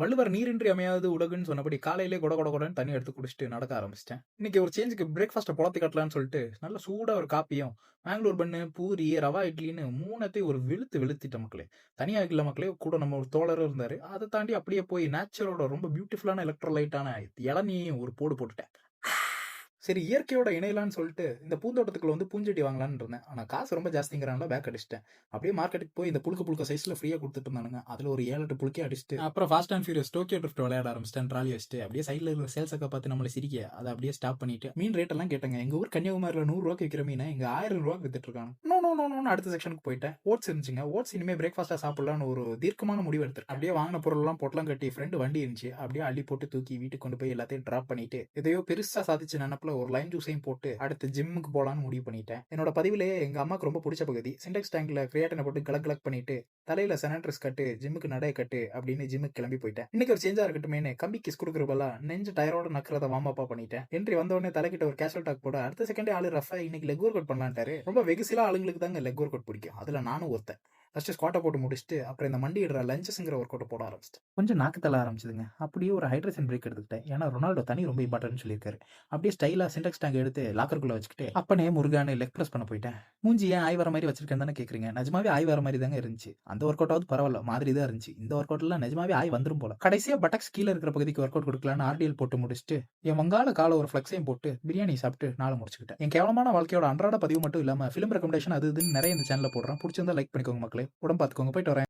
வள்ளுவர் நீரின்றி அமையாது உலகுன்னு சொன்னபடி காலையிலே கொட கொட கொடன்னு தண்ணி எடுத்து குடிச்சிட்டு நடக்க ஆரம்பிச்சிட்டேன். இன்னைக்கு ஒரு சேஞ்சுக்கு பிரேக்ஃபாஸ்ட்டை பொளத்தி கட்டலான்னு சொல்லிட்டு நல்ல சூடா ஒரு காப்பியும், மேங்களூர் பன்னு, பூரி, ரவா இட்லின்னு 3த்தையும் ஒரு வெளுத்திட்டேன் மக்களே. தனியா இல்ல மக்களே, கூட நம்ம ஒரு தோழரும் இருந்தாரு. அத தாண்டி அப்படியே போய் நேச்சரோட ரொம்ப பியூட்டிஃபுல்லான எலக்ட்ரோலைட்டான இளநீயையும் ஒரு போடு போட்டுட்டேன். சரி, இயற்கையோட இணையலான்னு சொல்லிட்டு இந்த பூந்தோட்டத்துக்குள்ள வந்து பூஞ்செடி வாங்கலான்னு இருந்தேன். ஆனா காசு ரொம்ப ஜாஸ்திங்கிறனால பேக் அடிச்சிட்டேன். அப்படியே மார்க்கெட்டுக்கு போய் இந்த புழுக்க சைஸ்ல ஃப்ரீயா கொடுத்துட்டு இருந்தானுங்க. அதுல ஒரு 7, 8 புழுக்கே அடிச்சுட்டு அப்புறம் fast and furious Tokyo drift விளையாட ஆரம்பிச்சிட்டேன். ட்ராலி வச்சுட்டு அப்படியே சைடுல இருக்கிற சேல்ஸ் அக்கா பார்த்து நம்மளை சிரிக்க அதை அப்படியே ஸ்டாப் பண்ணிட்டு மீன் ரேட் எல்லாம் கேட்டாங்க. எங்க ஊர் கன்னியாகுமரியில் 100 ரூபாய்க்கு விற்கிற மீனை இங்க 1000 ரூபாய்க்கு வித்துட்டு இருக்காங்க. நோ நோ நோ நோ அடுத்த செக்ஷனுக்கு போயிட்டேன். ஓட்ஸ் இருந்துச்சுங்க. ஓட்ஸ் இனிமே பிரேக்ஃபாஸ்டா சாப்பிடலான்னு ஒரு தீர்க்கமான முடிவு எடுத்துருக்கேன். அப்படியே வாங்கின பொருள் எல்லாம் பொட்டலாம் கட்டி ஃப்ரெண்டு வண்டி இருந்துச்சு. அப்படியே அள்ளி போட்டு தூக்கி வீட்டுக்கு கொண்டு போய் எல்லாத்தையும் டிராப் பண்ணிட்டு எதையோ பெருசா சாதிச்சு நினப்புல ஒரு லைன் ஜூஸையும் போட்டு அடுத்து ஜிம்முக்கு போலான்னு முடிவு பண்ணிட்டேன். என்னோட பதிவிலேயே எங்க அம்மாக்கு ரொம்ப பிடிச்ச பகுதி, சிண்டெக்ஸ் டேங்க்ல கிரியாட்டினை போட்டு கலக் பண்ணிட்டு தலையில செனாட்ரிஸ் கட்டு, ஜிம்முக்கு நடை கட்டு அப்படின்னு ஜிம்முக்கு கிளம்பி போயிட்டேன். இன்னைக்கு ஒரு சேஞ்சா இருக்கட்டுமேனு கம்பி கிஸ் கொடுக்குறப்பல நெஞ்சு டயரோட நக்கிறத வார்ம் பண்ணிட்டேன். என்ட்ரி வந்த உடனே தலைக்கிட்ட ஒரு கேஷுவல் டாக் போட அடுத்த செகண்டே ஆளு ரஃபா இன்னைக்கு லெக் ஒர்க் அவுட் பண்ணலான்ட்டாரு. ரொம்ப வெகுசிலா ஆளுங்களுக்கு தாங்க லெக் ஒர்க் அவுட் பிடிக்கும். அதுல நானும் ஒருத்தன். ஃபர்ஸ்ட் ஸ்குவாட்டை போட்டு முடிச்சுட்டு அப்புறம் இந்த மண்டி இடுற லஞ்சஸ்ங்கிற ஒர்க் அவுட் போட ஆரம்பிச்சிட்டேன். கொஞ்சம் நாக்கு தள்ள ஆரம்பிச்சதுங்க. அப்படியே ஒரு ஹைட்ரேஷன் பிரேக் எடுத்துக்கிட்டேன். ஏன்னா ரொனால்டோ தண்ணி ரொம்ப இம்பார்ட்டன் சொல்லியிருக்காரு. அப்படியே ஸ்டைலா சிண்டெக்ஸ் டேங்க் எடுத்து லாக்கருக்குள்ள வச்சுக்கிட்டு அப்பனே முருகானு லெக் பிரஸ் பண்ண போயிட்டேன். மூஞ்சி ஏன் ஆய் வர மாதிரி வச்சிருக்கேன் தானே கேட்குறீங்க. நிஜமாவே ஆய் வர மாதிரி தாங்க இருந்துச்சு. அந்த ஒர்க் அவுட்டாவது பரவாயில்ல, மாதிரி தான் இருந்துச்சு. இந்த ஒர்க் அவுட்லாம் நிஜமாவே ஆய் வந்துரும் போல. கடைசியா பட்டக்ஸ் கீழே இருக்கிற பகுதிக்கு ஒர்க் அவுட் கொடுக்கலான்னு ஆர்டிஎல் போட்டு முடிச்சுட்டு என் வங்காள கால ஒரு ஃபிளெக்ஸையும் போட்டு பிரியாணி சாப்பிட்டு நாளை முடிச்சுக்கிட்டேன். என் கேவலமான வாழ்க்கையோட அன்றாட பதிவு மட்டும் இல்லாம ஃபிலிம் ரெக்கமெண்டேஷன் அது இதுன்னு நிறைய இந்த சேனல்ல போடுறேன். பிடிச்சிருந்தா லைக் பண்ணிக்கோங்க மக்களே. உடம்பு பார்த்துக்கோங்க. போயிட்டு வரேன்.